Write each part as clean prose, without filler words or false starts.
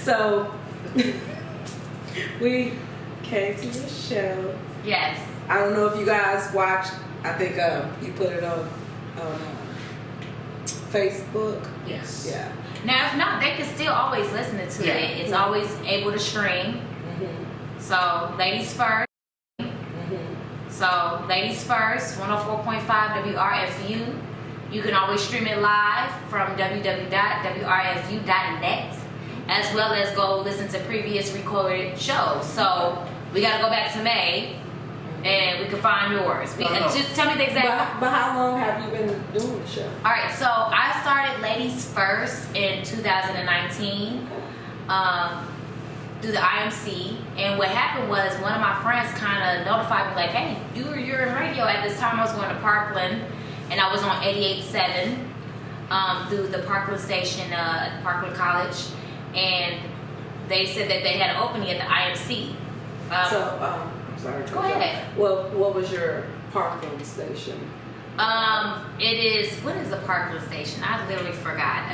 So we came to the show. Yes. I don't know if you guys watched. I think you put it on Facebook. Yes. Yeah. Now, if not, they can still always listen to it. It's always able to stream. So, ladies first. So, ladies first, 104.5 WRFU. You can always stream it live from www.wrfu.net, as well as go listen to previous recorded shows. So, we got to go back to May, and we can find yours. Just tell me the exact. But how long have you been doing the show? All right, so I started Ladies First in 2019 through the IMC, and what happened was one of my friends kind of notified me like, "Hey, you're in radio." At this time, I was going to Parkland, and I was on 88.7 through the Parkland station at Parkland College, and they said that they had an opening at the IMC. Sorry. Go ahead. Well, what was your Parkland station? It is, what is the Parkland station? I literally forgot.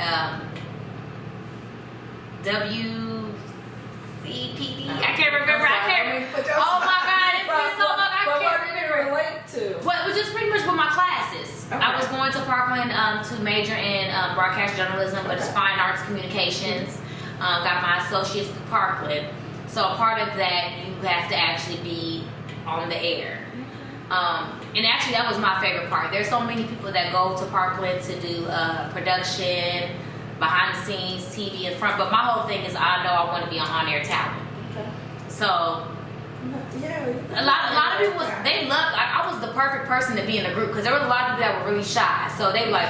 WCPD? I can't remember. Oh my God, it's been so long. I can't what did it relate to? Well, it was just pretty much with my classes. Okay. I was going to Parkland to major in broadcast journalism, but it's fine arts communications. Got my associates through Parkland. So a part of that, you have to actually be on the air. And actually, that was my favorite part. There's so many people that go to Parkland to do production, behind the scenes, TV in front. But my whole thing is I know I want to be an on-air talent. Okay. So yeah, a lot of people, they loved, I was the perfect person to be in the group because there was a lot of people that were really shy. So they were like,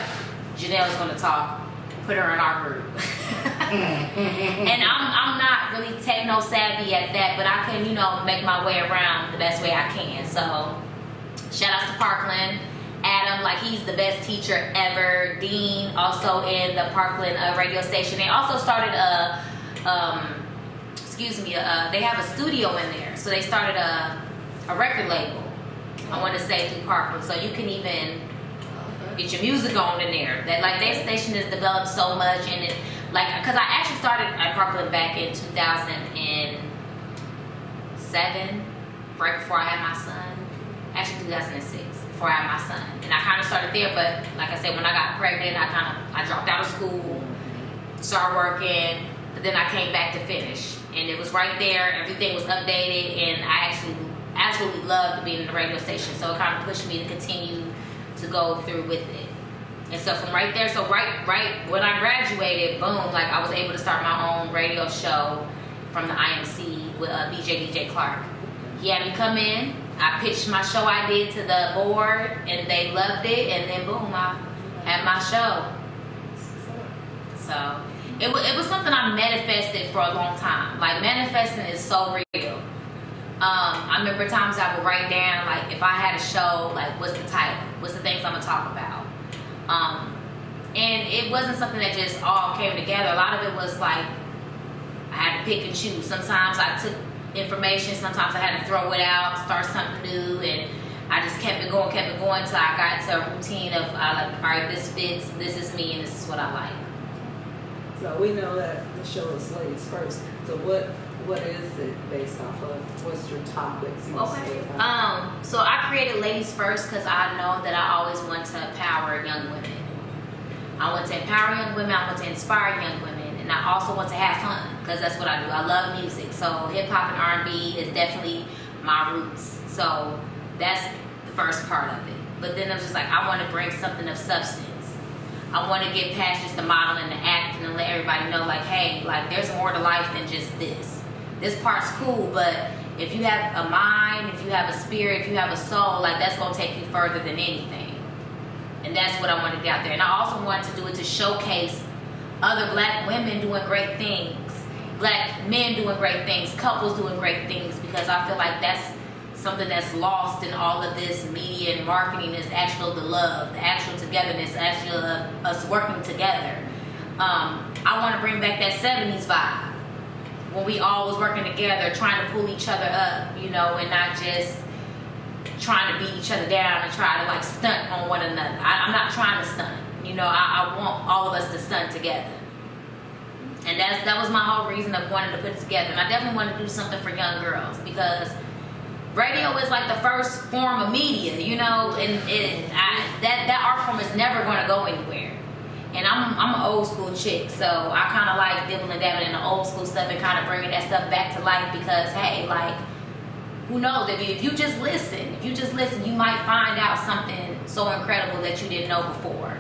Jenell's going to talk. Put her in our group. And I'm not really techno savvy at that, but I can, make my way around the best way I can. So shout outs to Parkland. Adam, like he's the best teacher ever. Dean, also in the Parkland radio station. They also started they have a studio in there. So they started a record label, I want to say, through Parkland. So you can even get your music on in there. That their station has developed so much, and it because I actually started at Parkland back in 2007, right before I had my son. Actually, 2006, before I had my son, and I kind of started there. But like I said, when I got pregnant, I dropped out of school, started working, but then I came back to finish, and it was right there. Everything was updated, and I actually absolutely loved being in the radio station. So it kind of pushed me to continue to go through with it. And so from right there, right when I graduated, boom, I was able to start my own radio show from the IMC with DJ Clark. He had me come in, I pitched my show I did to the board, and they loved it, and then boom, I had my show. So it was something I manifested for a long time. Manifesting is so real. I remember times I would write down, if I had a show, what's the title? What's the things I'm going to talk about? And it wasn't something that just all came together. A lot of it was I had to pick and choose. Sometimes I took information, sometimes I had to throw it out, start something new, and I just kept it going until I got into a routine of, all right, this fits, this is me, and this is what I like. So we know that the show is Ladies First. So what is it based off of? What's your topics? Okay. So I created Ladies First because I know that I always want to empower young women. I want to empower young women. I want to inspire young women, and I also want to have fun because that's what I do. I love music, so hip hop and R&B is definitely my roots. So that's the first part of it. But then I'm just I want to bring something of substance. I want to get past just the modeling and the acting and let everybody know, hey, there's more to life than just this. This part's cool, but if you have a mind, if you have a spirit, if you have a soul, that's going to take you further than anything. And that's what I want to get out there. And I also want to do it to showcase other black women doing great things, black men doing great things, couples doing great things, because I feel like that's something that's lost in all of this media and marketing is actual the love, the actual togetherness, actual us working together. I want to bring back that 70s vibe when we all was working together, trying to pull each other up, and not just trying to beat each other down and try to stunt on one another. I'm not trying to stunt. I want all of us to stunt together. And that was my whole reason of wanting to put it together. And I definitely want to do something for young girls because radio is like the first form of media, you know, and that art form is never going to go anywhere. And I'm an old school chick, so I kind of like dibbling and dabbling in the old school stuff and kind of bringing that stuff back to life because, hey, like, who knows? If you just listen, you might find out something so incredible that you didn't know before.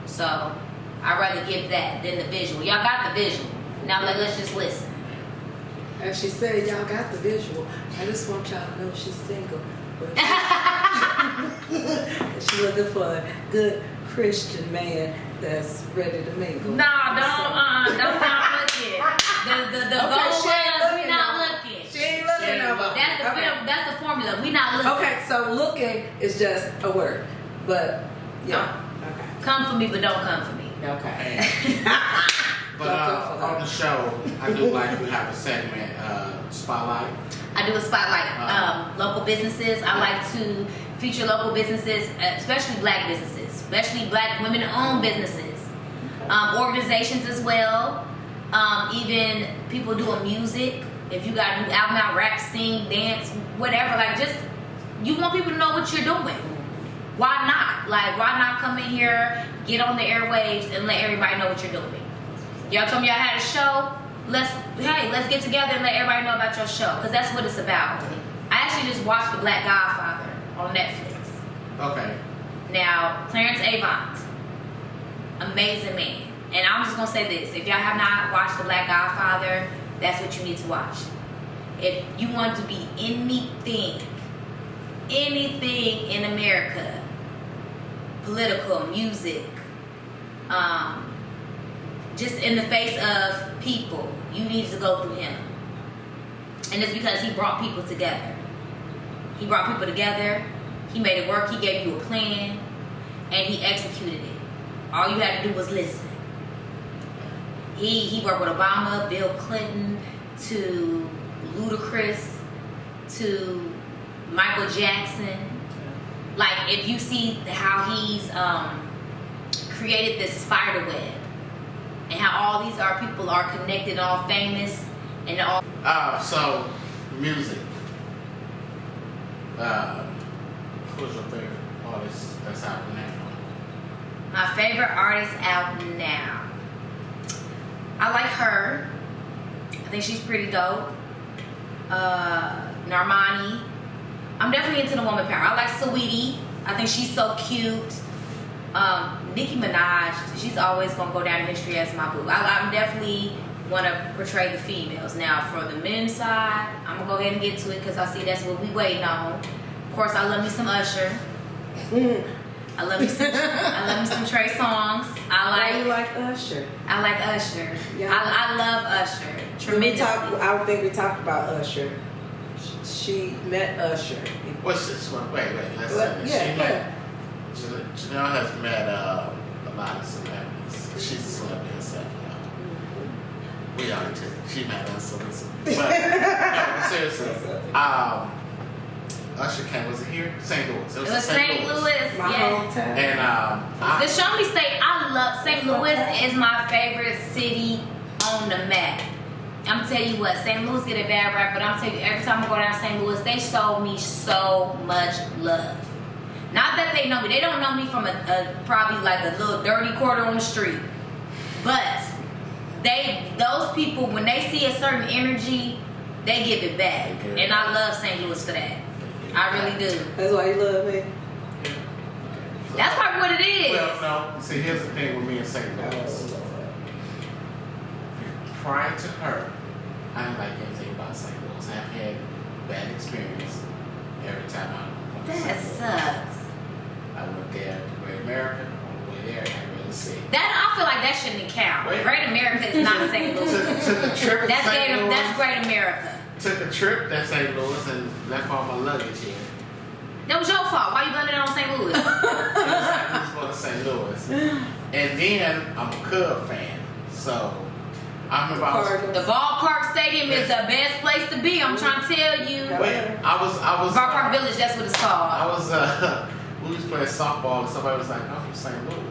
So I'd rather give that than the visual. Y'all got the visual. Now let's just listen. As she said, y'all got the visual. I just want y'all to know she's single. But she's looking for a good Christian man that's ready to mingle. Nah, don't sound looking. The goal was we not looking. She ain't looking no more. That's the formula. We not looking. Okay, so looking is just a word. But yeah. Okay. Come for me, but don't come for me. Okay. But on the show, I do like we have a segment, Spotlight. I do a spotlight. Local businesses. I like to feature local businesses, especially black businesses, especially black women-owned businesses, organizations as well. Even people doing music. If you got a new album out, rap, sing, dance, whatever, like just you want people to know what you're doing. Why not? Like, why not come in here, get on the airwaves, and let everybody know what you're doing? Y'all told me y'all had a show. Let's get together and let everybody know about your show, because that's what it's about. I actually just watched The Black Godfather on Netflix. Okay. Now, Clarence Avant, amazing man. And I'm just gonna say this: if y'all have not watched The Black Godfather, that's what you need to watch. If you want to be anything in America, political, music, just in the face of people, you need to go through him. And it's because he brought people together. He brought people together, he made it work, he gave you a plan, and he executed it. All you had to do was listen. He worked with Obama, Bill Clinton, to Ludacris, to Michael Jackson. Like, if you see how he's created this spider web, and how all these people are connected, all famous, and all. So music. Who's your favorite artist that's out now? My favorite artist out now. I like her. I think she's pretty dope. Normani. I'm definitely into the woman power. I like Saweetie. I think she's so cute. Nicki Minaj, she's always gonna go down in history as my boo. I definitely want to portray the females. Now, for the men's side, I'm gonna go ahead and get to it because I see that's what we waiting on. Of course, I love me some Usher. I love me some Trey Songz. Why you like Usher? I like Usher. Yeah. I love Usher tremendously. I don't think we talked about Usher. She met Usher. What's this one? Wait. Jenell has met a lot of celebrities. She's a celebrity herself, y'all. We are too. She met us, but no, seriously. Usher came, was it here? St. Louis. It was St. Louis, my yeah. hometown. And the Show Me State, I love St. Louis is my favorite city on the map. I'm gonna tell you what, St. Louis get a bad rap, but I'm telling you, every time I go down to St. Louis, they show me so much love. Not that they know me. They don't know me from a probably like a little dirty quarter on the street. But those people, when they see a certain energy, they give it back. And I love St. Louis for that. I really do. That's why you love me. That's probably what it is. Well, no. See, here's the thing with me and St. Louis. Prior to her, I didn't like anything about St. Louis. I've had bad experience every time I went to That St. Louis. sucks. I went there to Great America. On the way there, I really sick. I feel like that shouldn't count. Wait. Great America is not St. Louis. Took a trip to St. Louis. That's Great America. Took a trip to St. Louis and left all my luggage here. That was your fault. Why you blaming it on St. Louis? I was going to St. Louis. And then I'm a Cub fan. So I remember The ballpark stadium is the best place to be. I'm trying to tell you. Wait, I was Ballpark Village, that's what it's called. we was playing softball and somebody was like, I'm from St. Louis.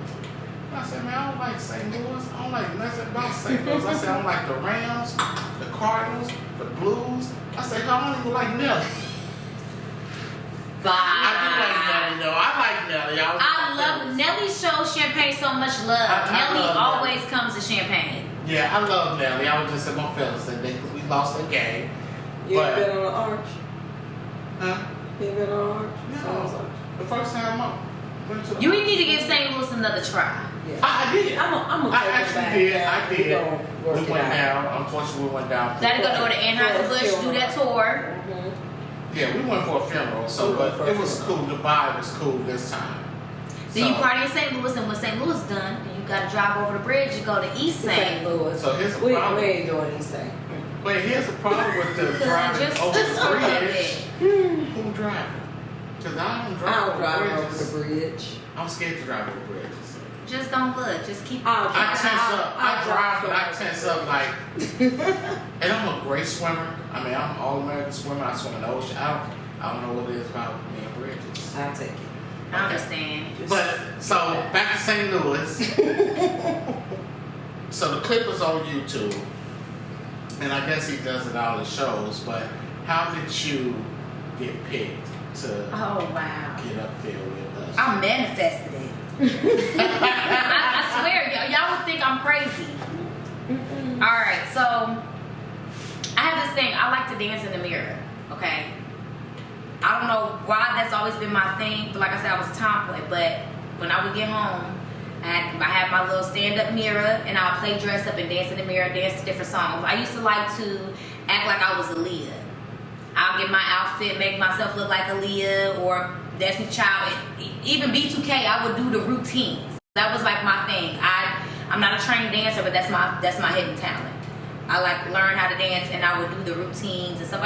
I said, man, I don't like St. Louis. I don't like nothing about St. Louis. I said, I don't like the Rams, the Cardinals, the Blues. I said, I don't even like Nelly. I do like Nelly, though. I like Nelly. I love Nelly. Shows Champagne so much love. Nelly always comes to Champagne. Yeah, I love Nelly. I was just in my feelings that day because we lost the game. You ain't been on the arch? Huh? You ain't been on the arch? No. The first time I went to the You need to give St. Louis another try. Yeah. I did. I'm gonna take it back. I did. We We went down. Unfortunately, we went down. Gotta go to Anheuser-Busch, do that tour. Yeah, we went for a funeral, so but it was cool. The vibe was cool this time. Then you party in St. Louis, and when St. Louis done, you gotta drive over the bridge and go to East St. Louis. So here's the We problem. ain't doing East St. But here's the problem with the driving Just over just the for a little bridge. bit. Who driving? Because I don't drive I'll over drive bridges. over the bridge. I'm scared to drive over bridges. Just don't look. Just keep. I tense up. I I'll drive, but I drive tense up like. And I'm a great swimmer. I mean, I'm an all-American swimmer. I swim in the ocean. I don't know what it is about me and bridges. I'll take it. I understand. But so back to St. Louis. So the clip was on YouTube, and I guess he does it all the shows. But how did you get picked to Oh wow. get up there with us? I manifested it. I swear, y'all would think I'm crazy. Alright, so I have this thing. I like to dance in the mirror. Okay. I don't know why that's always been my thing. But like I said, I was a tomboy. But when I would get home, I had my little stand-up mirror, and I'll play dress up and dance in the mirror, dance to different songs. I used to like to act like I was Aaliyah. I'll get my outfit, make myself look like Aaliyah or Destiny Child. Even B2K, I would do the routines. That was like my thing. I'm not a trained dancer, but that's my hidden talent. I like learn how to dance, and I would do the routines and stuff.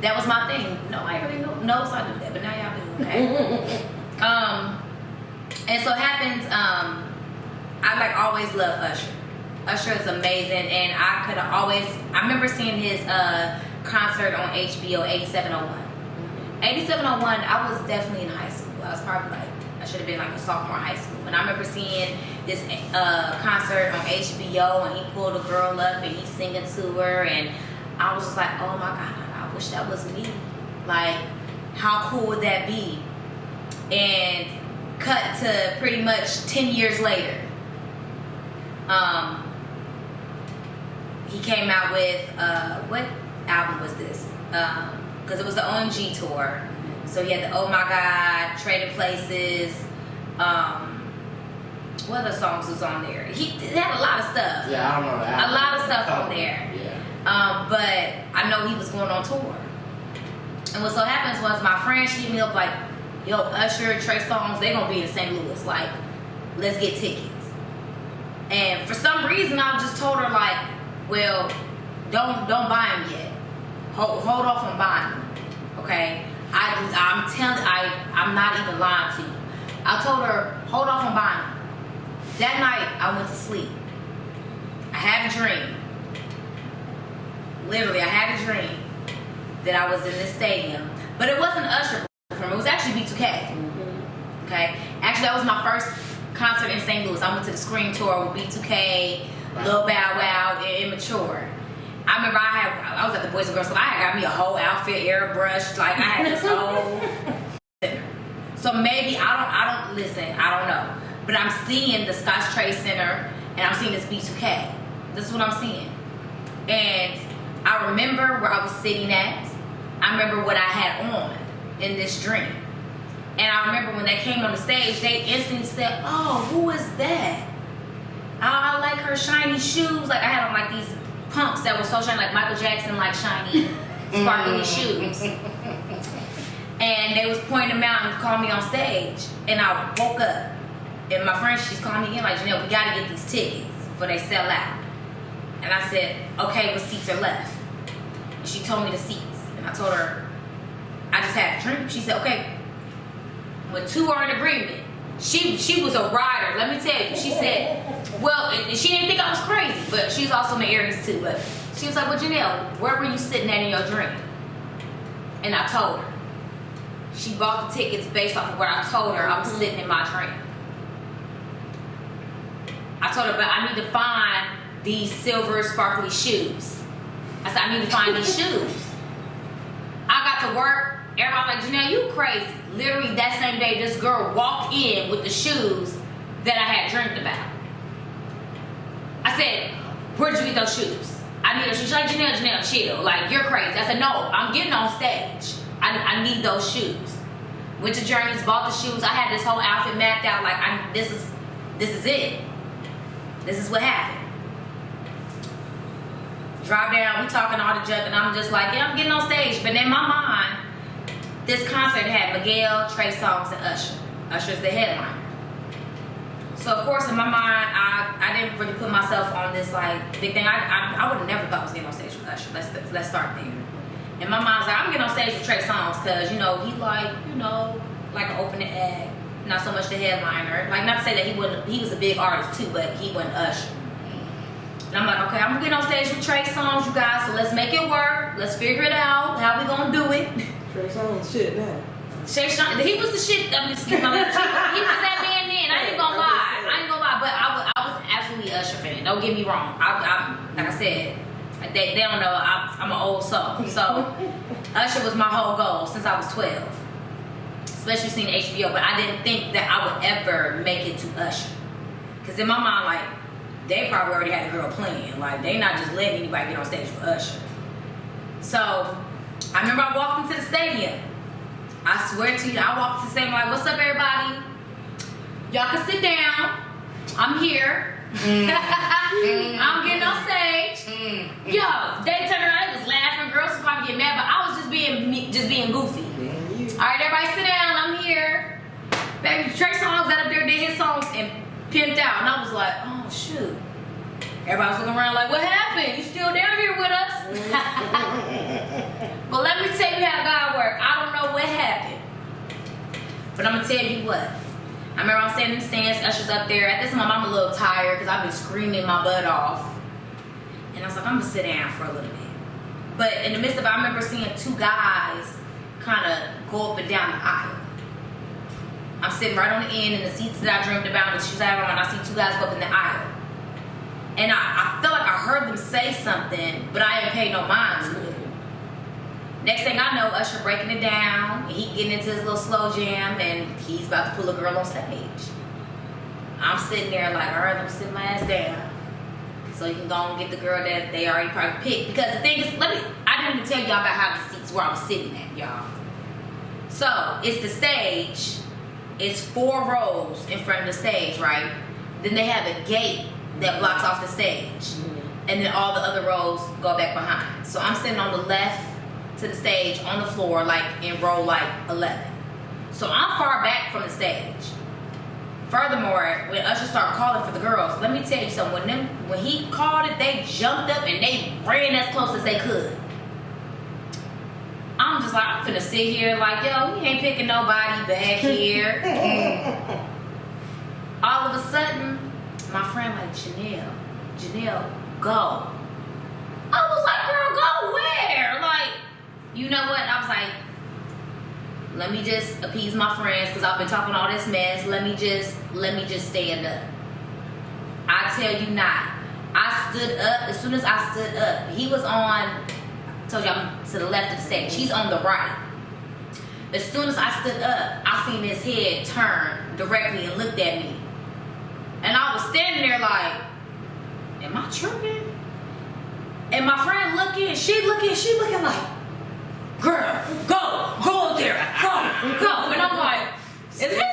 That was my thing. Nobody really knows I do that, but now y'all do. Okay. And so it happens. I like always love Usher. Usher is amazing, and I remember seeing his concert on HBO 8701. 8701, I was definitely in high school. I was probably I should have been like a sophomore in high school. And I remember seeing this concert on HBO, and he pulled a girl up and he's singing to her, and I was just like, oh my God, I wish that was me. Like, how cool would that be? And cut to pretty much 10 years later. He came out with, what album was this? Because it was the OMG tour. So he had the Oh My God, Trading Places. What other songs was on there? He had a lot of stuff. Yeah, I don't know that. A lot of stuff on there. Yeah. But I know he was going on tour. And what so happens was my friend, she hit me up like, yo, Usher, Trey Songz, they gonna be in St. Louis. Like, let's get tickets. And for some reason, I just told her like, well, don't buy them yet. Hold off on buying them. Okay? I'm not even lying to you. I told her, hold off on buying them. That night, I went to sleep. I had a dream. Literally, I had a dream that I was in this stadium. But it wasn't Usher performing. It was actually B2K. Okay? Actually, that was my first concert in St. Louis. I went to the Scream Tour with B2K, Lil Bow Wow, and Immature. I remember I was at the Boys and Girls Club. I had got me a whole outfit, airbrushed. Like, I had this whole... So maybe, I don't know. But I'm seeing the Scotch Trade Center, and I'm seeing this B2K. This is what I'm seeing. And I remember where I was sitting at. I remember what I had on in this dream. And I remember when they came on the stage, they instantly said, oh, who is that? I like her shiny shoes. Like, I had on like these pumps that were so shiny, like Michael Jackson, like shiny, sparkly shoes. And they was pointing them out and calling me on stage. And I woke up. And my friend, she's calling me again, like, Jenell, we gotta get these tickets before they sell out. And I said, okay, what seats are left? And she told me the seats. And I told her, I just had a dream. She said, okay, when two are in agreement. She was a rider, let me tell you. She said, well, and she didn't think I was crazy, but she's also in Aries too. But she was like, well, Jenell, where were you sitting at in your dream? And I told her. She bought the tickets based off of what I told her I was sitting in my dream. I told her, but I need to find these silver sparkly shoes. I said, I need to find these shoes. I got to work. Everybody was like, Jenell, you crazy. Literally that same day, this girl walked in with the shoes that I had dreamed about. I said, where'd you get those shoes? I need those shoes. She's like, Jenell, chill. Like, you're crazy. I said, no, I'm getting on stage. I need those shoes. Went to Journeys, bought the shoes. I had this whole outfit mapped out. Like, this is it. This is what happened. Drive down, we talking all the junk, and I'm just like, yeah, I'm getting on stage. But in my mind, this concert had Miguel, Trey Songz, and Usher. Usher's the headliner. So of course, in my mind, I didn't really put myself on this like big thing. I would have never thought I was getting on stage with Usher. Let's start there. In my mind, I was like, I'm getting on stage with Trey Songz because he like an opening act, not so much the headliner. Like, not to say that he was a big artist too, but he wasn't Usher. And I'm like, okay, I'm gonna get on stage with Trey Songz, you guys, so let's make it work. Let's figure it out. How we gonna do it? Trey Songz shit now. Shay Sean, he was the shit. I'm just kidding. He was that man then. I ain't gonna lie. But I was absolutely an Usher fan. Don't get me wrong. I like I said, they don't know I'm an old soul. So Usher was my whole goal since I was 12. Especially seeing HBO, but I didn't think that I would ever make it to Usher. Cause in my mind, like, they probably already had a girl playing. Like, they not just letting anybody get on stage with Usher. So I remember I walked into the stadium. I swear to you, I walked into the stadium like, what's up, everybody? Y'all can sit down. I'm here. I'm getting on stage. Yo, they turned around, they was laughing. Girls was probably getting mad, but I was just being goofy. All right, everybody sit down. I'm here. Baby, Trey Songz got up there, did his songs, and pimped out. And I was like, oh, shoot. Everybody was looking around like, what happened? You still down here with us? But let me tell you how God works. I don't know what happened. But I'm going to tell you what. I remember I'm standing in the stands, Usher's up there. At this time, I'm a little tired because I've been screaming my butt off. And I was like, I'm going to sit down for a little bit. But in the midst of it, I remember seeing two guys kind of go up and down the aisle. I'm sitting right on the end in the seats that I dreamed about, the shoes I had on, and I see two guys go up in the aisle. And I felt like I heard them say something, but I didn't pay no mind to it. Next thing I know, Usher breaking it down, and he getting into his little slow jam, and he's about to pull a girl on stage. I'm sitting there like, all right, I'm sitting my ass down. So you can go and get the girl that they already probably picked. Because the thing is, I didn't even tell y'all about how the seats where I was sitting at, y'all. So, it's the stage. It's 4 rows in front of the stage, right? Then they have a gate that blocks off the stage. And then all the other rows go back behind. So I'm sitting on the left to the stage on the floor, like in row like 11. So I'm far back from the stage. Furthermore, when Usher started calling for the girls, let me tell you something. When he called it, they jumped up and they ran as close as they could. I'm just like, I'm finna sit here like, yo, he ain't picking nobody back here. All of a sudden, my friend like, Jenell, go. I was like, girl, go where? Like, you know what? I was like, let me just appease my friends because I've been talking all this mess. Let me just stand up. I tell you not. I stood up. As soon as I stood up, he was on, I told you I'm to the left of the stage. He's on the right. As soon as I stood up, I seen his head turn directly and looked at me. And I was standing there like, am I tripping? And my friend looking, she looking like, girl, go up there, go. And I'm like, is he looking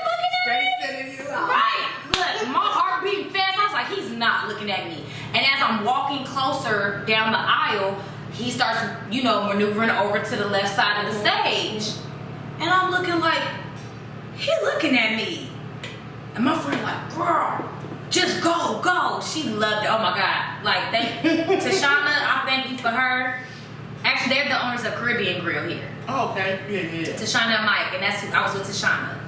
at me? Right. Look, my heart beating fast. I was like, he's not looking at me. And as I'm walking closer down the aisle, he starts, maneuvering over to the left side of the stage. And I'm looking like, he looking at me. And my friend like, girl, just go. She loved it. Oh my God. Like, Tashana, I thank you for her. Actually, they're the owners of Caribbean Grill here. Oh, okay. Yeah. Tashana and Mike, and I was with Tashana.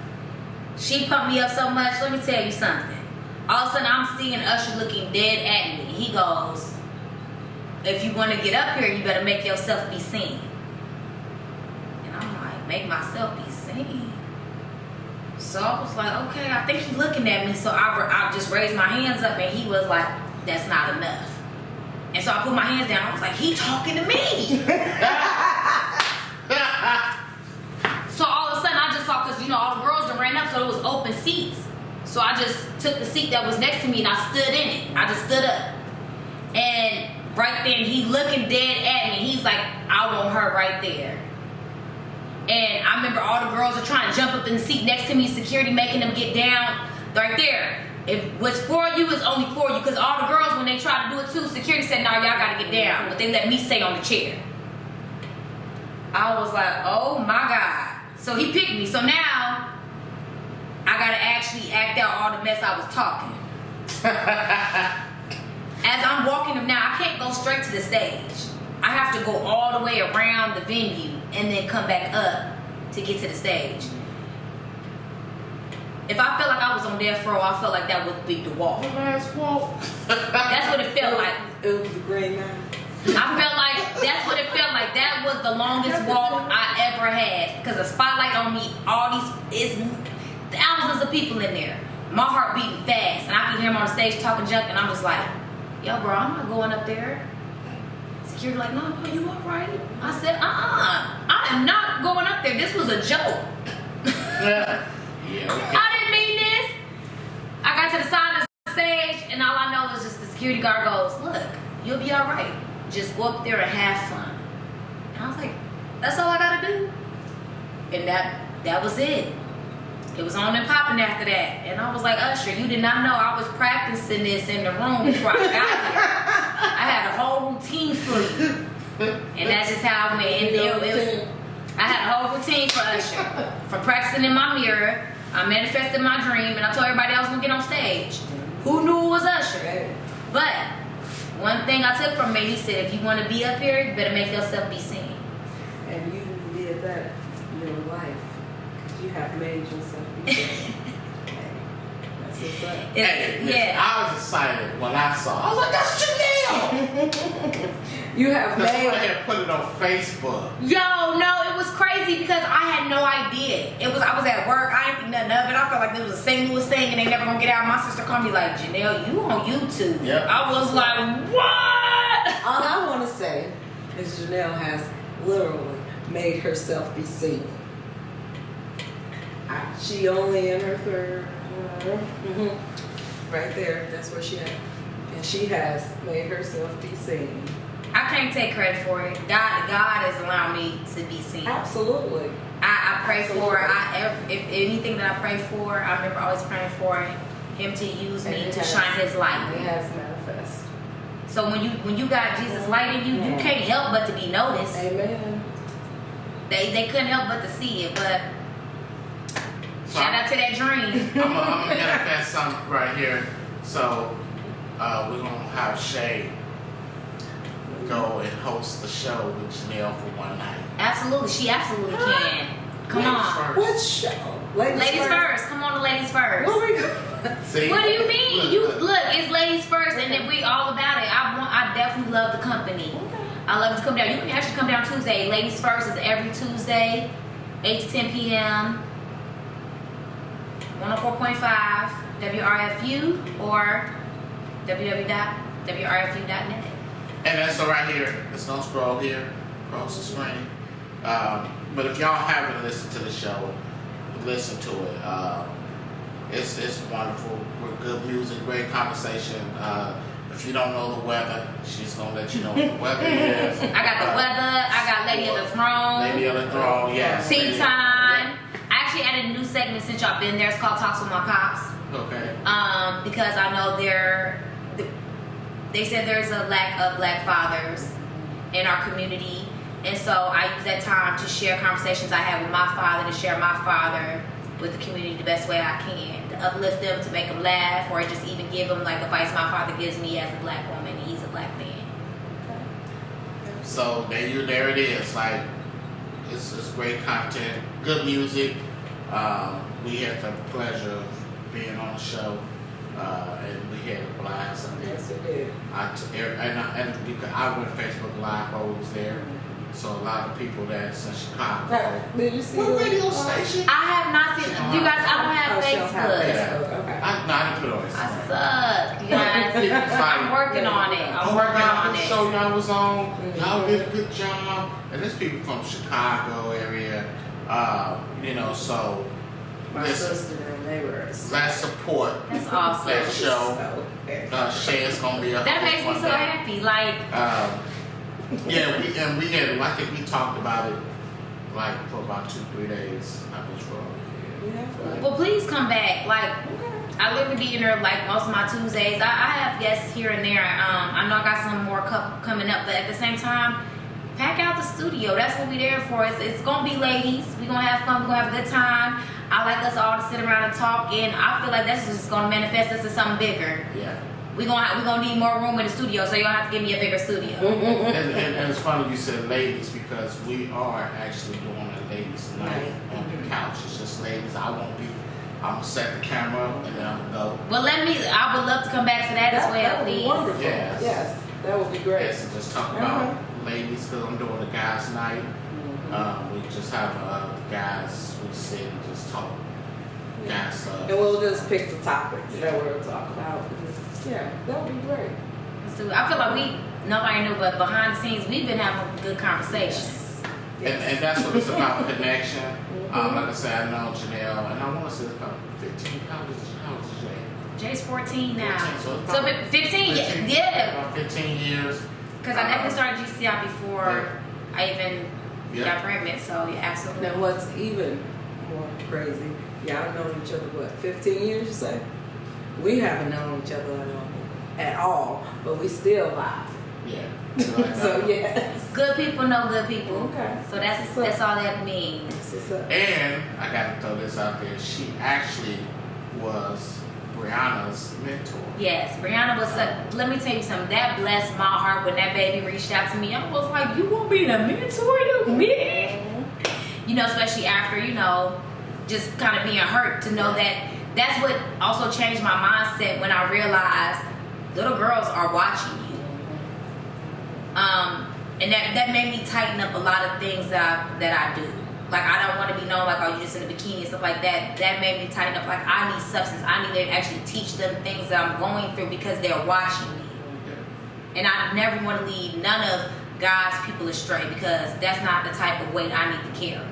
She pumped me up so much. Let me tell you something. All of a sudden, I'm seeing Usher looking dead at me. He goes, if you want to get up here, you better make yourself be seen. And I'm like, make myself be seen? So I was like, okay, I think he's looking at me. So I just raised my hands up, and he was like, that's not enough. And so I put my hands down. I was like, he talking to me. So all of a sudden, I just saw, because, all the girls done ran up, so it was open seats. So I just took the seat that was next to me, and I stood in it. I just stood up. And right then, he looking dead at me. He's like, I want her right there. And I remember all the girls are trying to jump up in the seat next to me, security making them get down right there. If what's for you is only for you, because all the girls, when they tried to do it too, security said, no, y'all gotta get down. But they let me stay on the chair. I was like, oh my God. So he picked me. So now, I gotta actually act out all the mess I was talking. As I'm walking them now, I can't go straight to the stage. I have to go all the way around the venue and then come back up to get to the stage. If I felt like I was on death row, I felt like that would be the walk. Last walk. That's what it felt like. It was the Green Line. I felt like that's what it felt like. That was the longest walk I ever had. Because the spotlight on me, it's thousands of people in there. My heart beating fast. And I can hear him on the stage talking junk, and I'm just like, yo, bro, I'm not going up there. Security like, no, you all right? I said, I am not going up there. This was a joke. Yeah. Okay. I didn't mean this. I got to the side of the stage, and all I know is just the security guard goes, look, you'll be all right. Just go up there and have fun. And I was like, that's all I gotta do. And that was it. It was on and popping after that. And I was like, Usher, you did not know I was practicing this in the room before I got here. I had a whole routine for you. And that's just how I went. And I had a whole routine for Usher. From practicing in my mirror, I manifested my dream, and I told everybody I was gonna get on stage. Who knew it was Usher? But one thing I took from him, he said, if you want to be up here, you better make yourself be seen. And you did that in your life. You have made yourself be seen. That's what's up. Hey, I was excited when I saw. I was like, that's Jenell. You have Because made. somebody had put it on Facebook. Yo, no, it was crazy because I had no idea. I was at work, I didn't think nothing of it. I felt like there was a St. Louis thing and they never gonna get out. My sister called me like, Jenell, you on YouTube. Yep. I was like, what? All I want to say is Jenell has literally made herself be seen. She only in her third. Right there, that's where she at. And she has made herself be seen. I can't take credit for it. God is allowing me to be seen. Absolutely. I pray for it. Absolutely. If anything that I pray for, I remember always praying for him to use me And to it shine has. his light. It has manifest. So when you got Jesus light in you, you can't help but to be noticed. Amen. They couldn't help but to see it, but So shout out to that dream. I'm gonna manifest something right here. So we're gonna have Shay go and host the show with Jenell for one night. Absolutely, she absolutely can. Come on. What show? Ladies first. Come on to ladies first. What we doing? See? What do you mean? Look, it's ladies first, and then we all about it. I definitely love the company. I love to come down. You can actually come down Tuesday. Ladies first is every Tuesday, 8 to 10 p.m. 104.5 WRFU or www.wrfu.net. And that's all right here. It's gonna scroll here across the screen. But if y'all haven't listened to the show, listen to it. It's wonderful. We're good music, great conversation. If you don't know the weather, she's gonna let you know what the weather is. I got the weather. I got Lady of the Throne. Lady of the Throne, yes. Tea time. I actually added a new segment since y'all been there. It's called Talks with My Pops. Okay. Because I know they said there's a lack of black fathers in our community, and so I use that time to share conversations I had with my father, to share my father with the community the best way I can, to uplift them, to make them laugh, or just even give them like advice my father gives me as a black woman, and he's a black man. So there it is. Like it's great content, good music. We had the pleasure of being on the show, and we had a blast. Yes, we did. And because I went Facebook Live while we was there, So a lot of people that's in Chicago. Did you see What the radio station? I have not seen. You guys, I don't have she don't have Facebook. Facebook. Okay. I didn't put it on I Instagram. suck, you guys. I'm working on it. I'm working on The it. show y'all was on, y'all did a good job. And there's people from Chicago area, you know, so My sister and they were. let's support That's awesome. that show. Shay is gonna be a That host makes me one so day. happy. Like, Yeah, we had, I think we talked about it like for about 2-3 days. I was wrong. Yeah. well, please come back. Like, I literally be in there like most of my Tuesdays. I have guests here and there. I know I got some more coming up, but at the same time, pack out the studio. That's what we there for. It's gonna be ladies. We gonna have fun. We gonna have a good time. I like us all to sit around and talk, and I feel like that's just gonna manifest us to something bigger. Yeah. We gonna need more room in the studio, so you'll have to give me a bigger studio. And it's funny you said ladies because we are actually doing a ladies night on the couch. It's just ladies. I'm gonna set the camera up and then I'm gonna go. Well, I would love to come back to that as well, That would be please. wonderful. Yes. Yes, that would be great. Yes, and just talk about ladies because I'm doing a guys night. We just have the guys. We sit and just talk guys stuff. And we'll just pick the topics that we'll talk about. Yeah, that would be great. So I feel like nobody knew, but behind the scenes, we've been having good conversations. And that's what it's about, connection. Like I said, I know Jenell, and I want to say it's about 15. How old is Jay? Jay's 14 now. 14, so it's So about 15, yeah. About 15 years. Because I definitely started GCI before I even Yeah. got pregnant, so yeah, absolutely. Now, what's even more crazy, y'all known each other, what, 15 years, you say? We haven't known each other at all, but we still vibe. Yeah. So, yes. Good people know good people. Okay. So that's all that means. What's up? And I got to throw this out there. She actually was Brianna's mentor. Yes, Brianna was. Let me tell you something. That blessed my heart when that baby reached out to me. I was like, "You want me to mentor you, me?" You know, especially after just kind of being hurt to know that. That's what also changed my mindset when I realized little girls are watching you. And that made me tighten up a lot of things that I do. Like, I don't want to be known like, oh, you just in a bikini and stuff like that. That made me tighten up. Like, I need substance. I need to actually teach them things that I'm going through because they're watching me. And I never want to lead none of God's people astray because that's not the type of weight I need to carry.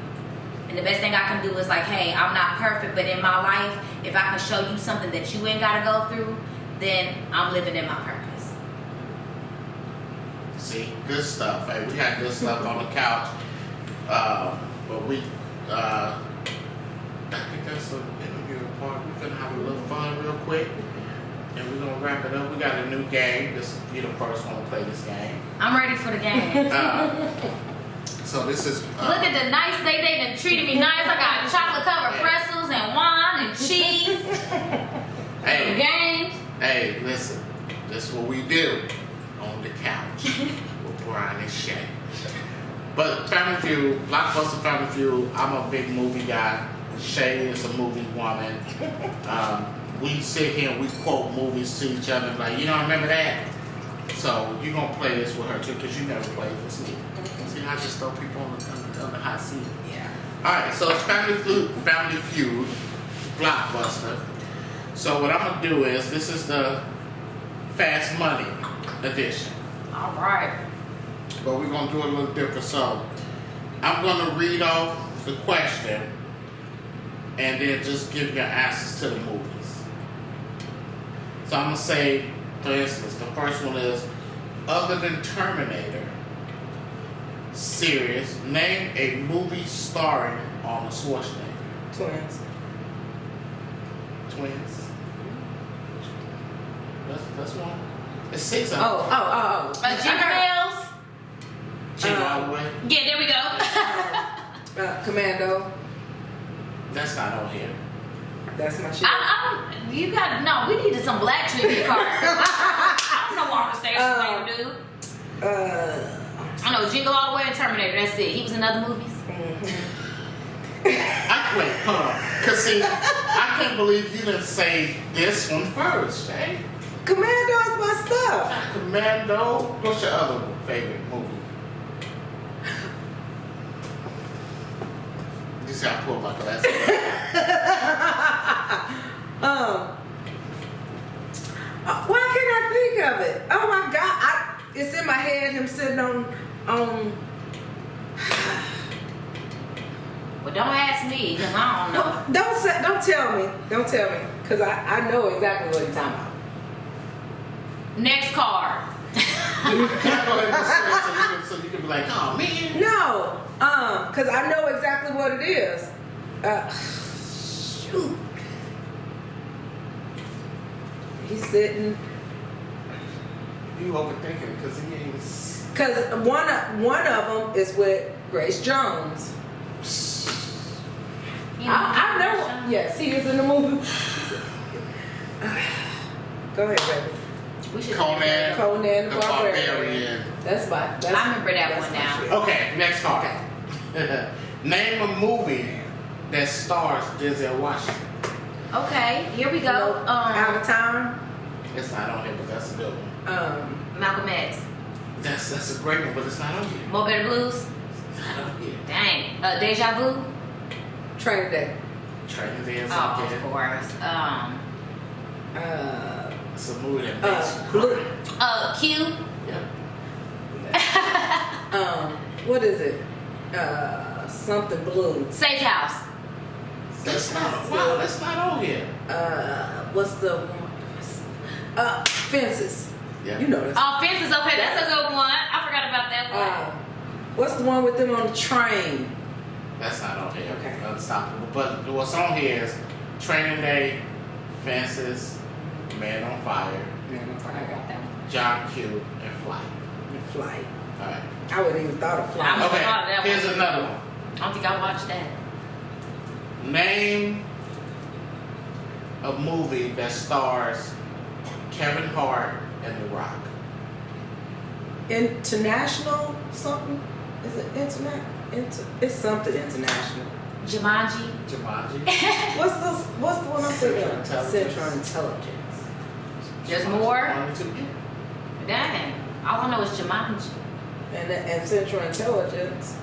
And the best thing I can do is like, hey, I'm not perfect, but in my life, if I can show you something that you ain't got to go through, then I'm living in my purpose. See, good stuff. Hey, we had good stuff on the couch. But I think that's an interview part. We're going to have a little fun real quick. And we're going to wrap it up. We got a new game. You're the first one to play this game. I'm ready for the game. So this is... Look at the nice they done treated me nice. I got chocolate covered pretzels and wine and cheese. Hey, Games. hey, listen. This is what we do on the couch with Brian and Shay. But Family Feud, Blockbuster Family Feud, I'm a big movie guy. Shay is a movie woman. We sit here and we quote movies to each other like, you don't remember that? So you're going to play this with her too because you never played this either. See, I just throw people on the hot seat. Yeah. Alright, so it's Family Feud, Blockbuster. So what I'm going to do is, this is the Fast Money edition. All right. But we're going to do it a little different. So I'm going to read off the question and then just give your answers to the movies. So I'm going to say, for instance, the first one is, other than Terminator series, name a movie starring Arnold Schwarzenegger. Twins. Twins. That's one. It's 6 of them. Oh. Jingle bells. Jingle All the Way. Yeah, there we go. Commando. That's not on here. That's my shit. You got no. We needed some black trivia cards. I don't know what Arnold Schwarzenegger do. I know Jingle All the Way and Terminator. That's it. He was in other movies. Wait, hold on. Cause see, I can't believe you didn't say this one first, Shay. Commando is my stuff. Commando. What's your other favorite movie? see, I pulled my glasses. Why can't I think of it? Oh my God, it's in my head. Him sitting on. Well, don't ask me, because I don't know. Don't tell me. Don't tell me, because I know exactly what you're talking about. Next card. Can I go ahead and say it so you can be like, oh man? No, because I know exactly what it is. Shoot. He's sitting. You overthinking because he ain't. Because one of them is with Grace Jones. I know. Yes, he is in the movie. Go ahead, baby. We should Conan the Barbarian. That's my. I remember that one now. Okay, next card. Okay. Name a movie that stars Denzel Washington. Okay, here we go. Out of Time. It's not on here, but that's a good one. Malcolm X. That's a great one, but it's not on here. Mo Better Blues. It's not on here. Dang. Deja Vu. Training Day. Training Day is Oh, on of here. course. It's a movie that makes you Blue. cry. Q. Yeah. What is it? Something blue. Safe House. That's not. Wow, that's not on here. What's the one? Fences. Yeah. You know this. Oh, Fences. Okay, that's a good one. I forgot about that one. What's the one with them on the train? That's not on here. Okay. Unstoppable. But what's on here is Training Day, Fences, Man on Fire, I got that one. John Q, and Flight. Flight. All right. I wouldn't even thought of I flight. would've thought of that Here's one. another one. I don't think I watched that. Name a movie that stars Kevin Hart and The Rock. International something? Is it internet? It's something international. Jumanji. Jumanji. What's the one I'm thinking of? Central Central Intelligence. There's more? One or two, yeah. Dang. All I know is Jumanji. And Central Intelligence.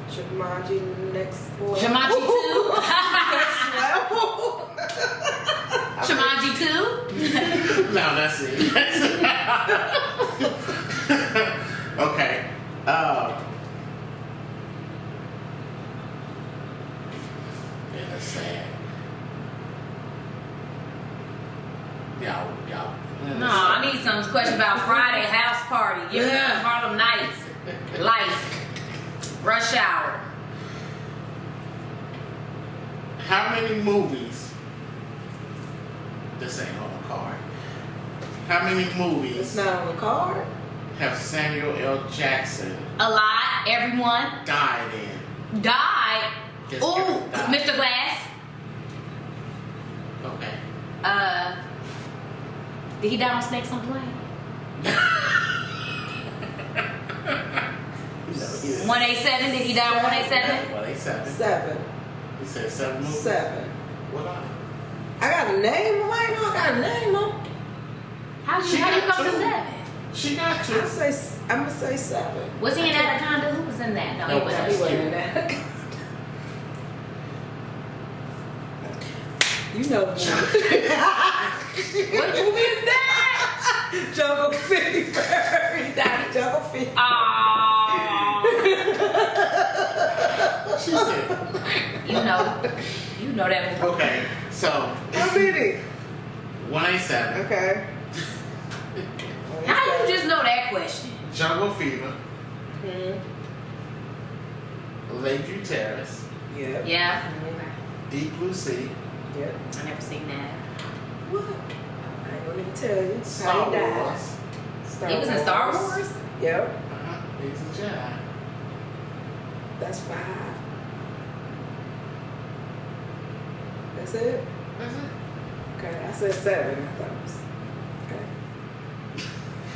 Jumanji next one. Jumanji 2. Next level. Jumanji 2. No, that's it. Okay. Yeah, that's sad. Y'all. No, I need some question about Friday house party. Give me some Harlem Nights. Life. Rush Hour. How many movies? This ain't on the card. How many It's movies not on the card. have Samuel L. Jackson A lot. Everyone. died in? Died. Just Ooh, everyone died. Mr. Glass. Okay. Did he die on Snakes on Plane? 187. Did he die on 187? 187. 7. He said 7 movies. 7. What are I got a name. I know I got a name on. How She you got come to 2. 7? they? She got 2. I'm gonna say 7. Was he in Anaconda? Who was in that? No, No, he No, wasn't. he wasn't in that. You know the movie. What movie is that? Jungle Fever. He died in Jungle Fever. Aww. She said. You know that movie. Okay, so How many? 187. Okay. How you just know that question? Jungle Fever. Mm-hmm. Lakeview Terrace. Yeah. Yeah. Deep Blue Sea. Yeah. I never seen that. What? I ain't gonna even tell you. Star How he died. Wars. Star He was in Star Wars? Yep. He's a Jedi. That's 5. That's it? That's it. Okay. I said 7. I thought it was. Okay.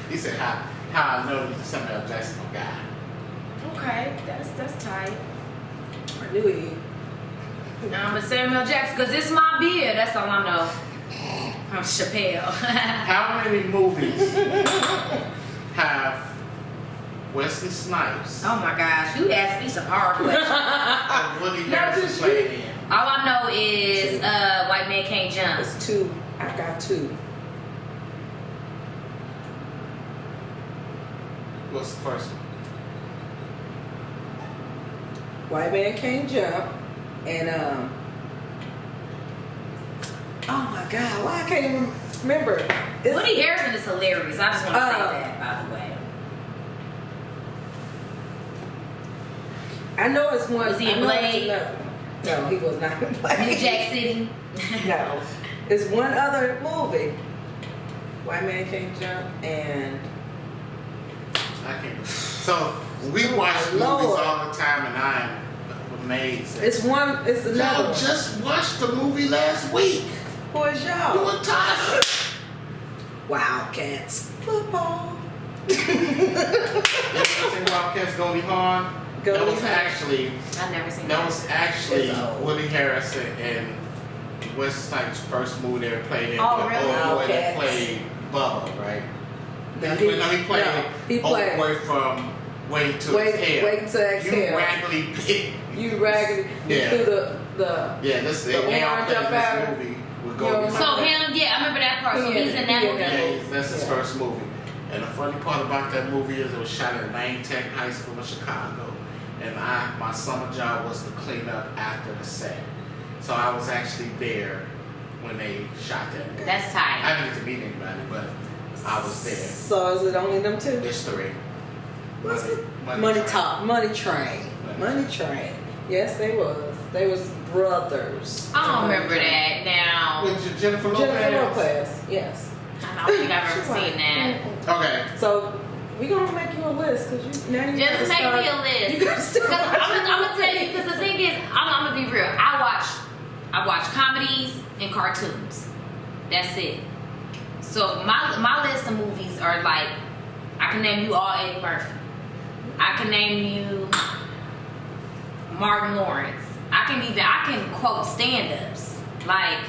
He said, how I know you Samuel L. Jackson a guy. Okay, that's tight. I knew he. But Samuel Jackson, because it's my beer. That's all I know. From Chappelle. How many movies have Wesley Snipes. Oh my gosh, you asked me some hard questions. And Woody Harrelson played in. All I know is White Man Can't Jump. It's 2. I got 2. What's the first one? White Man Can't Jump. And oh my God, why I can't even remember? It's, Woody Harrelson is hilarious. I just want to say that, by the way. I know it's one. Was he in I know it's Blade? another one. No, he was not in New Blade. Jack City. No, it's one other movie. White Man Can't Jump and I can't. So we watch movies all the time, and I am amazed. it's one. It's another Y'all one. just watched the movie last week. Who is You y'all? and Tasha. Wildcats football. You ever seen Wildcats Goldie Hawn? That Goldie was Hawn. actually I've never seen that was actually It's old. Woody Harrelson and Wesley Snipes' first movie they ever played in. Oh, the really? old boy that Wildcats. played Bubba, right? No, he played he old played. boy from Waiting to Wait Exhale. to exhale. You raggedy pig. You raggedy. You Yeah. threw the. Yeah, this The they all orange played up this at her. movie with You Goldie don't Hawn. So him, yeah, I remember that part. So he's in that Yeah. movie. Yeah, that's his Yeah. first movie. And the funny part about that movie is it was shot at Lane Tech High School in Chicago. And my summer job was to clean up after the set. So I was actually there when they shot that movie. That's I tight. didn't get to meet anybody, but I was there. So is it only them two? There's 3. What's the Money Talk, Money Train, Money Train. Yes, they was. They was brothers. I don't remember that now. With Jennifer Lopez. Jennifer Lopez. Yes. I don't think I've ever She's like, seen that. Okay. So we gonna make you a list because you now you Just make me a list. You gotta start. I'm gonna tell you, because the thing is, I'm gonna be real. I watch comedies and cartoons. That's it. So my list of movies are like, I can name you all Eddie Murphy. I can name you Martin Lawrence. I can quote stand-ups. Like,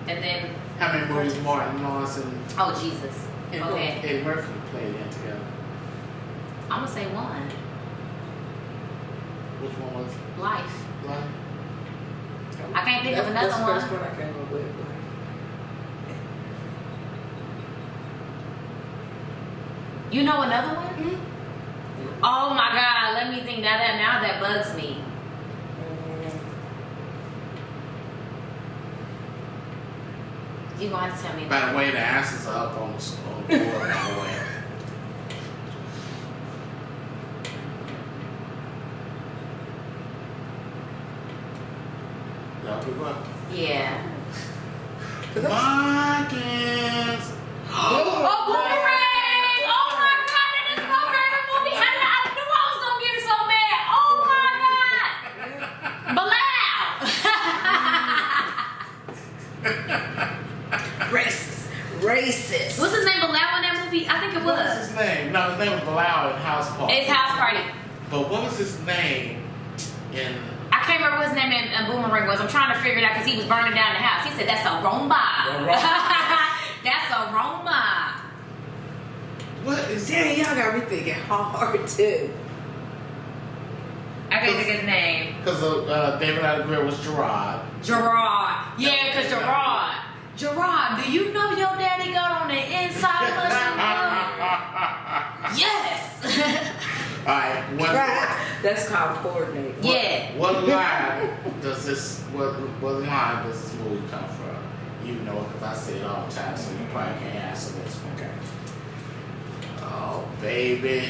and then, How many movies Martin Lawrence and oh Jesus. Okay. Eddie Murphy played in together? I'm gonna say one. Which one was it? Life. Life? I can't think of That's another the one. first one I came up with. You know another one? Oh my God! Let me think. Now that bugs me. You gonna have to tell me. By the way, the answers are up on the board, by the way. Y'all give up. Yeah. Marcus! Oh, Boomerang! Oh my God, that is my favorite movie. How did I knew I was gonna get so mad? Oh my God! Bilal. Racist. What's his name? Bilal in that movie? I think it What was was. his name? No, his name was Bilal in House Party. It's House Party. But what was his name in... I can't remember what his name in Boomerang was. I'm trying to figure it out because he was burning down the house. He said, "That's a Roma." That's a Roma. What is... Dang, y'all got me thinking hard too. I can't think of his name. Because David Attenborough was Gerard. Gerard. Yeah, because Gerard. Gerard, do you know your daddy got on the inside of us? Yes. Alright, That's called coordinate. Yeah. What line does this movie come from? You know, because I say it all the time, so you probably can't answer this one. Okay. Oh, baby.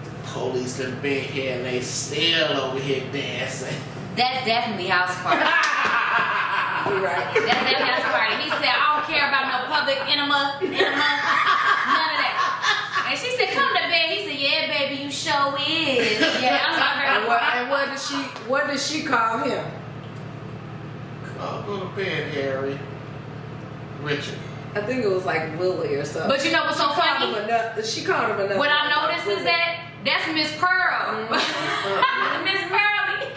The police done been here and they still over here dancing. That's definitely House Party. You're right. That's definitely House Party. He said, "I don't care about no public enema, none of that." And she said, "Come to bed." He said, "Yeah, baby, you sure is." Yeah, I'm And what did she call him? Oh, go to bed, Harry. Richard. I think it was like Willie or something. But you know what's so funny? She called him enough. What I noticed is that's Miss Pearl. Miss Pearly.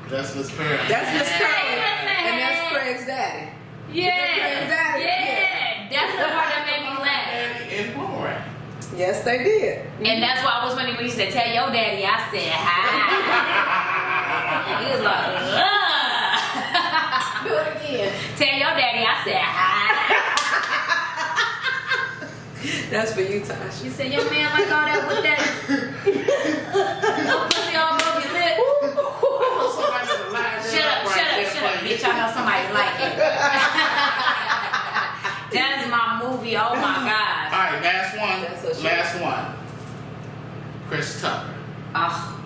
That's Miss Perry. That's Miss Curly. Hey. And that's Craig's daddy. Yeah. Craig's daddy. Yeah. That's the part that made me laugh. And Boomerang. Yes, they did. And that's why I was funny when you said, tell your daddy I said hi. He was like, ugh. Do it again. Tell your daddy I said hi. That's for you, Tasha. You said, your man like all that with that pussy all over your lip. Shut up, bitch. I know somebody like it. That's my movie. Oh my God. All right, last one. That's Last one. Chris Tucker. Oh,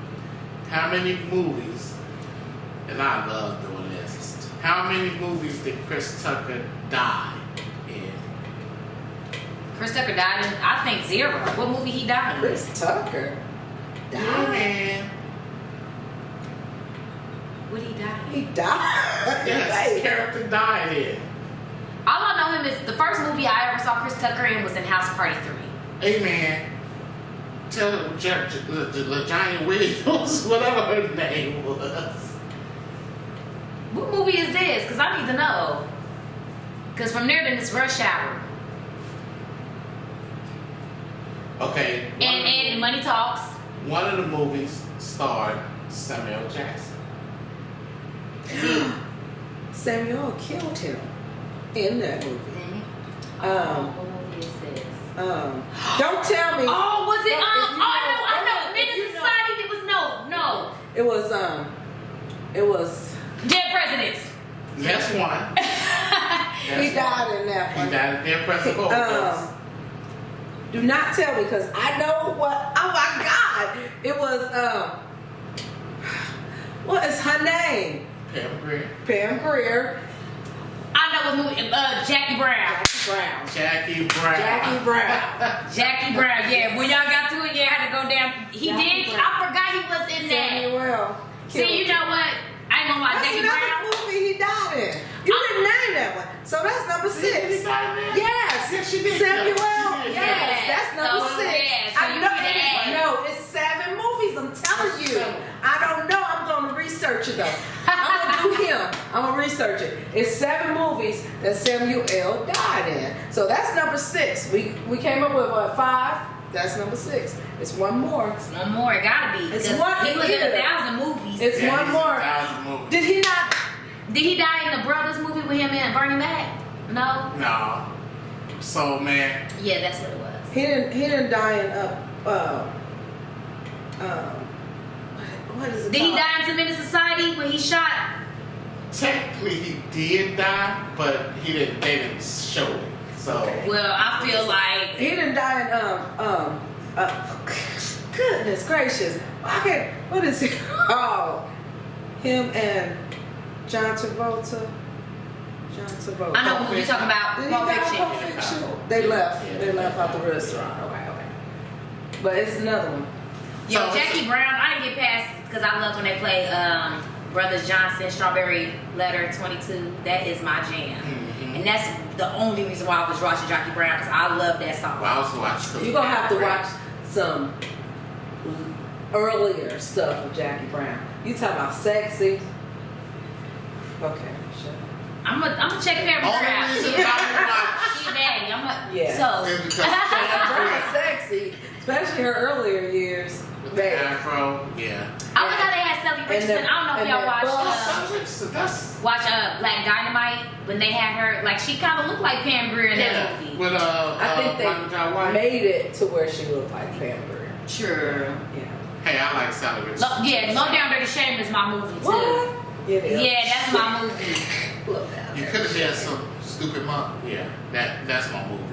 How many movies? And I love doing this. How many movies did Chris Tucker die in? Chris Tucker died in, I think, 0. What movie he died in? Chris Tucker. Yeah, Died. man. What he died in? He died. Yes, his character died in. All I know him is the first movie I ever saw Chris Tucker in was in House Party 3. Hey, man. Tell LaJohnia Williams, whatever her name was. What movie is this? Because I need to know. Because from there, then it's Rush Hour. Okay. And Money Talks. One of the movies starred Samuel Jackson. Samuel killed him in that movie. What movie is this? Don't tell me. Oh, was it? If you I know. if Menace you to Society. It was no. It was Dead Presidents. That's one. he died in that He one. died in their present Do not tell me because I know what. Oh my God! It was what is her name? Pam Grier. Pam Grier. I know what movie. Jackie Brown. Jackie Brown. Jackie Brown. Jackie Brown. Yeah, when y'all got to it, yeah, I had to go down. He Jackie did. Brown. I forgot he was in that. Samuel. See, you know what? I ain't gonna lie, That's Jackie another Brown. movie he died in. You didn't name that one, so that's number 6. He died in? Yes, Yes, she did. Samuel. She did. Yes, that's number So, 6. yeah, so I you know need to add. no, it's 7 movies. I'm telling you. I don't know. I'm gonna research it though. I'm gonna do him. I'm gonna research it. It's 7 movies that Samuel L. died in. So that's number 6. We came up with what, 5? That's number 6. It's one more. One more, it gotta be. It's 'cause one he was in either. 1,000 movies. It's Yeah, one he's more. in 1,000 movies. Did he not? Did he die in the Brothers movie with him and Bernie Mac? No. No. So, man. Yeah, that's what it was. He didn't die in what is it Did he called? die in Two Minute Society when he shot? Technically, he did die, but they didn't show it. So, Well, I feel like He didn't die in goodness gracious. I can't. What is it called? Him and John Travolta. I know who you're talking about. Did he Pulp die in Fiction. Pulp Fiction? They left. Yeah. They left out the restaurant. Okay. But it's another one. Yo, So- Jackie Brown, I didn't get past because I love when they play Brothers Johnson, Strawberry Letter 22. That is my jam. Mhm. And that's the only reason why I was watching Jackie Brown because I love that song. well, I was watching. You're gonna have to watch some earlier stuff with Jackie Brown. You talking about sexy? Okay, shut up. I'm gonna check Pam Only Grier out. reason I She daddy. Yeah. So is because Brown sexy, especially her earlier years. with the afro, yeah. I like how they had Sally Richardson. I don't know if y'all watched watch Black Dynamite when they had her. Like she kind of looked like Pam Grier in that movie. With I think Michael Jai they White. made it to where she looked like Pam Grier. Sure. Yeah. Hey, I like Sally Richardson. Yeah, Low Down Dirty Shame is my movie too. What? It is. Yeah, that's my movie. Look down You there. could have had some stupid mom. Yeah, that's my movie.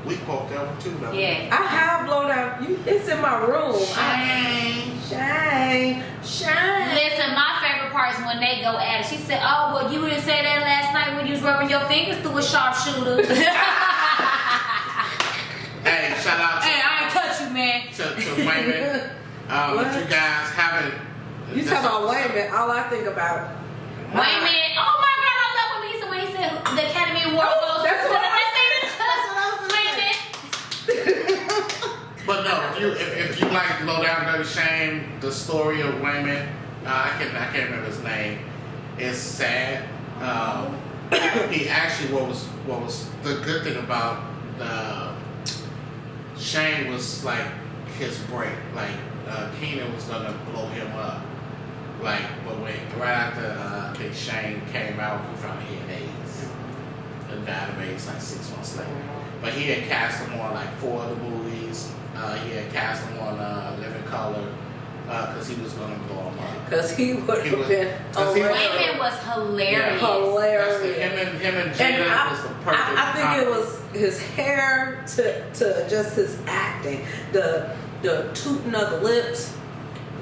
We quote that one too, though. Yeah. I have blown out. It's in my room. Shame. Shame. Listen, my favorite part is when they go at it. She said, "Oh, well, you didn't say that last night when you was rubbing your fingers through a sharpshooter." Hey, shout out Hey, I ain't touch you, man. to Wayman. If you guys haven't. You talking about Wayman? All I think about. Wait a minute. Oh my God, I love when he said the Academy Award goes That's to what the I But no, if you like Low Down Dirty Shame, the story of Wayman, I can't remember his name. It's sad. He actually what was the good thing about the Shane was like his break. Like Keenan was gonna blow him up. Like, but right after I think Shane came out, he found he had AIDS. And died of AIDS like 6 months later. But he had cast him on like 4 of the movies. He had cast him on Living Color because he was gonna blow him up. Because he would have been Wayman was hilarious. Hilarious. Him and Jada was the perfect. I think it was his hair to just his acting, the tooting of the lips.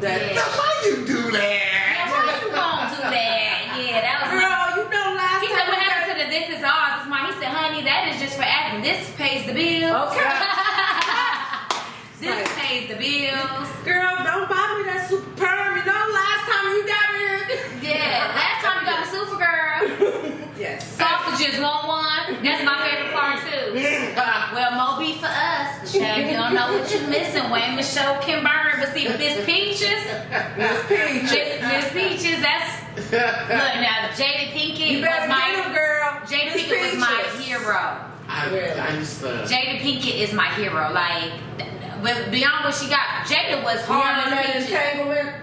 That why you do that? Yeah, why you gonna do that? Yeah, that was. Girl, you know last He time. said, "What happened to the This Is Ours?" It's mine. He said, "Honey, that is just for acting. This pays the bills. Okay. This pays the bills." Girl, don't buy me that super perm. You know last time you got me. Yeah, last time you got a Supergirl. Yes. Sausages, want one? That's my favorite part too. Well, more beef for us. Shag, you don't know what you're missing. Wayne Michelle can burn, but see, Miss Peaches, that's look now. Jada Pinkett was my girl. Jada Pinkett was my hero. I used to. Jada Pinkett is my hero. Like, but beyond what she got, Jada was hard as Peaches.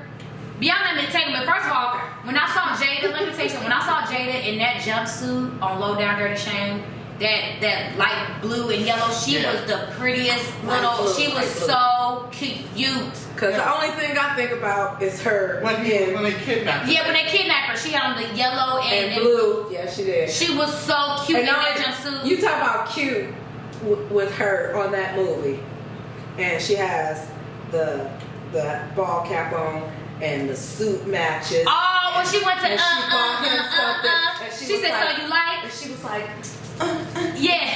Beyond that entanglement, first of all, when I saw Jada, let me tell you something. When I saw Jada in that jumpsuit on Low Down Dirty Shame, that light blue and yellow, she was the prettiest little. She was so cute. Cause the only thing I think about is her when they kidnapped her. Yeah, when they kidnapped her, she had on the yellow and blue. Yeah, she did. She was so cute in that jumpsuit. You talk about cute with her on that movie, and she has the ball cap on. And the suit matches. Oh, when she went to she said, like, "So you like?" And she was like, yeah.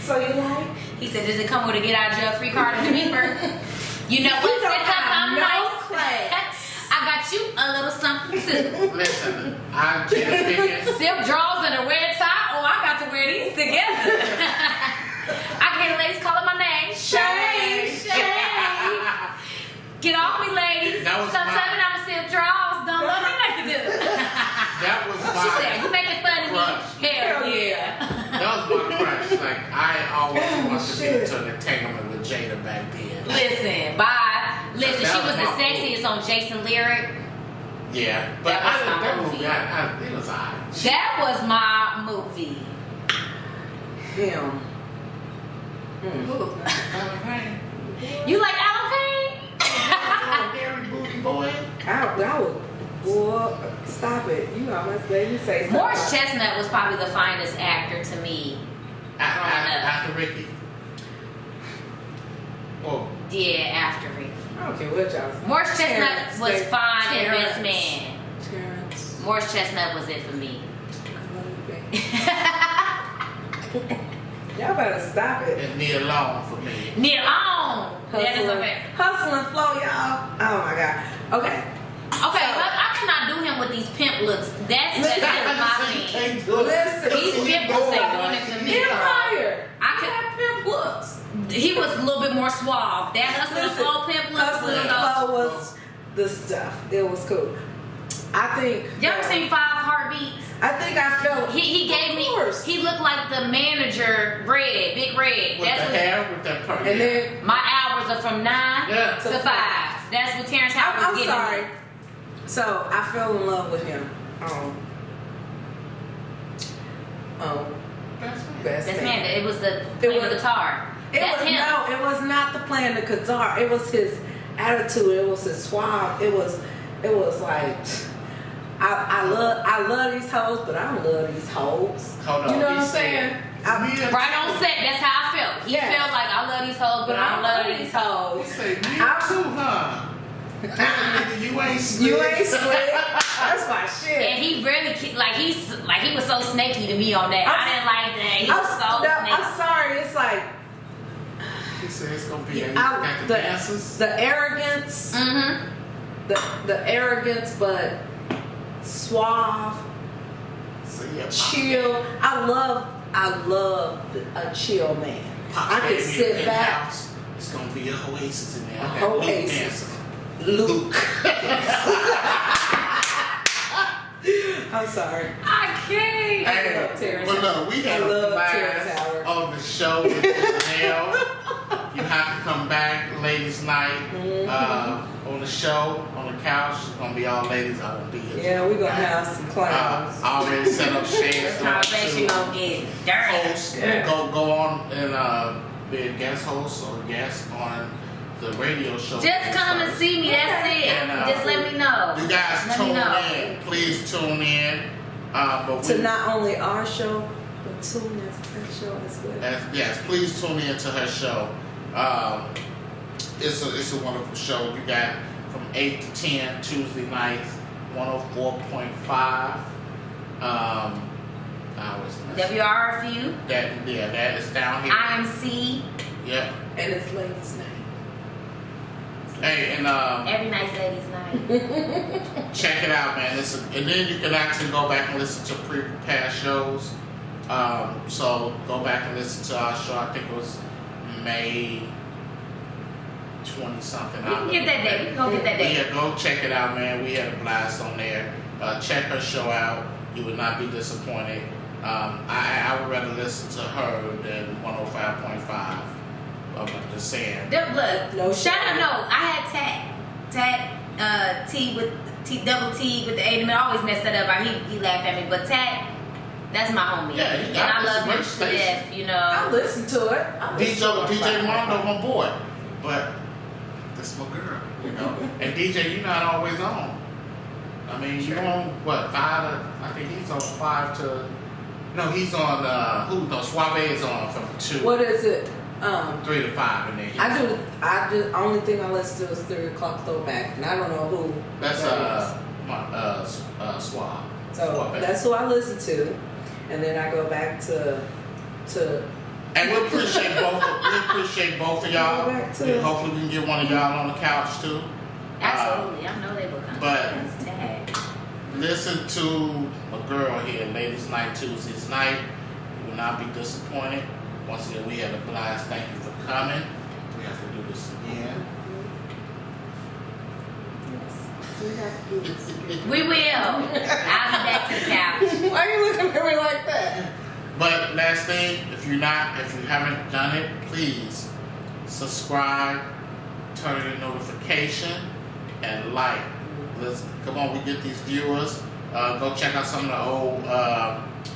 So you like? He said, "Does it come with a get out of jail free card in the beeper?" You know what? Because I'm nice. Class. I got you a little something too. Listen, I'm Jada Pinkett. Silk drawers and a red tie. Oh, I got to wear these together. I can hear the ladies calling my name. Shay. Get off me, ladies. Stop telling me I'm a silk drawers. Don't let me make it do. That was my She said, "You making fun of me?" Hell yeah. That was my crush. Like, I always wanted to get into an entanglement with Jada back then. Listen, bye. Listen, she was the sexiest on Jason Lyric. Yeah, but that movie, it was odd. That was my movie. Him. Alan Payne. You like Alan Payne? Hairy booty boy. I would. Boy, stop it. You almost made me say something. Morris Chestnut was probably the finest actor to me. After Ricky. Oh. Yeah, after Ricky. I don't care what y'all say. Morris Chestnut was fine and best man. Terrence. Morris Chestnut was it for me. Y'all better stop it. And Neil Long for me. Neil Long. That is a fact. Hustle and flow, y'all. Oh my God. Okay. Okay, but I cannot do him with these pimp looks. That's just my thing. Listen, These pimp looks ain't doing it for me. Get him higher. I could have pimp looks. He was a little bit more suave. That hustle and flow pimp looks Hustle and flow was the stuff. It was cool. I think. You ever seen 5 Heartbeats? I think I felt. He gave me. He looked like the manager, Red, Big Red. With That's the hair, with that part. And then my hours are from 9 to 5. That's what Terrence Howard was I'm getting. sorry. Me. So I fell in love with him. Best man. It was the playing the guitar. That's him. No, it was not the playing the guitar. It was his attitude. It was his suave. It was like I love these hoes, but I don't love these hoes. Hold on. You know what I'm saying? Right on set, that's how I felt. He felt like I love these hoes, but I don't love these hoes. He say, me too, huh? You ain't slick. You ain't slick. That's my shit. And he really he was so snaky to me on that. I didn't like that. He was so snaky. I'm sorry. It's like he said it's gonna be the arrogance. Mm-hmm. The arrogance, but suave, chill. I love a chill man. I can sit back. House. It's gonna be a oasis in there. A oasis. Luke. I'm sorry. I can't. Hey, but look, we had a blast on the show with Jenell. You have to come back, ladies' night, on the show, on the couch. It's gonna be all ladies. I won't be here. Yeah, we're gonna have some clowns. I already set up Shay's This conversation gonna get dirty. host. Go on and be a guest host or guest on the radio show. Just come and see me. That's it. And, just let me know. You guys Let me tune know. in. Please tune in. But To not only our show, but tune in to her show as well. yes, please tune in to her show. It's a wonderful show. You got from 8 to 10 Tuesday nights, 104.5. WRFU. That is down here. IMC. Yep. And it's ladies' night. Hey, and Every night's ladies' night. check it out, man. Listen, and then you can actually go back and listen to past shows. So go back and listen to our show. I think it was May 20 something. We can get that day. We can go get that day. Yeah, go check it out, man. We had a blast on there. Check her show out. You would not be disappointed. I would rather listen to her than 105.5. I'm just saying. Look, No shout shade. out. No, I had Tat T with double T with the A. I always mess that up. He laughed at me, but Tat, that's my homie. Yeah, and I love him to station. death. You I know. listen to it. I listen to it. DJ Mondo, my boy. But that's my girl, you know. And DJ, you're not always on. I mean, you're on what, 5 to, I think he's on 5 to, no, he's on, Suave is on from 2, What is it? 3 to 5, and then he's I do. Only thing I listen to is 3 o'clock throwback, and I don't know who. That's that Suave. is. So that's who I listen to, and then I go back to. And we appreciate both of y'all. Go back to- And hopefully we can get one of y'all on the couch too. Absolutely, I know they will come. but- That's Tat. Listen to a girl here, Ladies Night Tuesdays night. You will not be disappointed. Once again, we had a blast. Thank you for coming. We have to do this again. We have to do this again. We will. I'll be back to the couch. Why are you looking at me like that? But last thing, if you haven't done it, please subscribe, turn on your notification, and like. Come on, we get these viewers. Go check out some of the old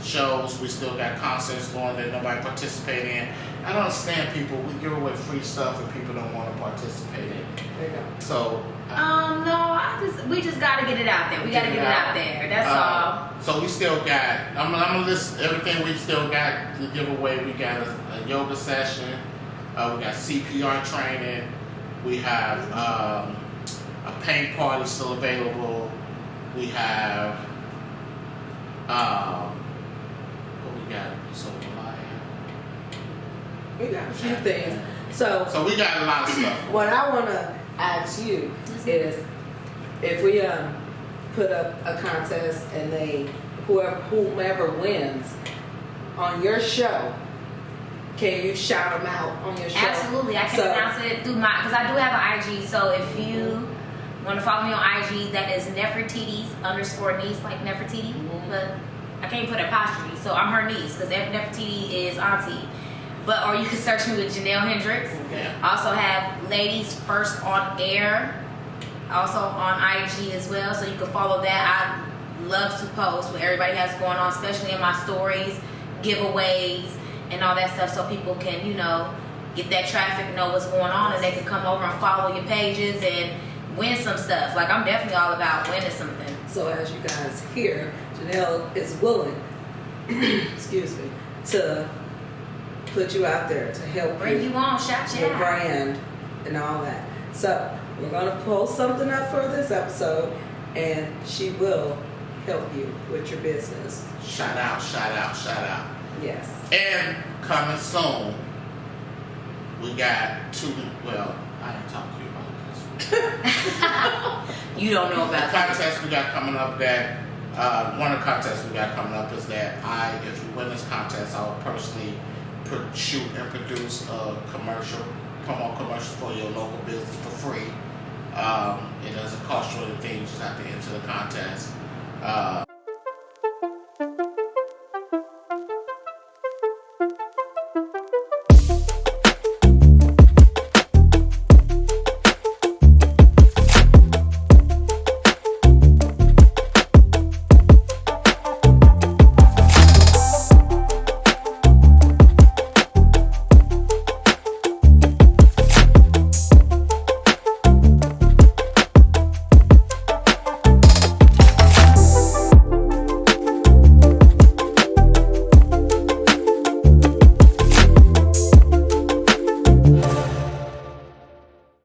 shows. We still got concerts going that nobody participated in. I don't understand people. We give away free stuff and people don't want to participate in. There you go. So No, we just gotta get it out there. We gotta get it out there. That's all. So we still got. I'm gonna list everything we still got to give away. We got a yoga session. We got CPR training. We have a paint party still available. We have what we got? So We got a few things. So we got a lot of stuff. what I want to ask you is, if we put up a contest and whomever wins on your show, can you shout them out on your show? Absolutely, I can announce it through because I do have an IG. So if you want to follow me on IG, that is Nefertiti's_niece, like Nefertiti, but I can't put apostrophe, so I'm her niece because Nefertiti is auntie. Or you can search me with Jenell Hendrix. Yeah. Also have Ladies First on Air, also on IG as well, so you can follow that. I love to post what everybody has going on, especially in my stories, giveaways, and all that stuff, so people can, get that traffic, know what's going on, and they can come over and follow your pages and win some stuff. Like, I'm definitely all about winning something. So as you guys hear, Jenell is willing, excuse me, to put you out there to help Bring you on, shout you your out. brand and all that. So we're gonna post something up for this episode, and she will help you with your business. Shout out. Yes. And coming soon, we got I ain't talking to you about this. You don't know The about that. contest we got coming up one of the contests we got coming up is that if you win this contest, I will personally shoot and produce a promo commercial for your local business for free. It doesn't cost you anything, you just have to enter the contest.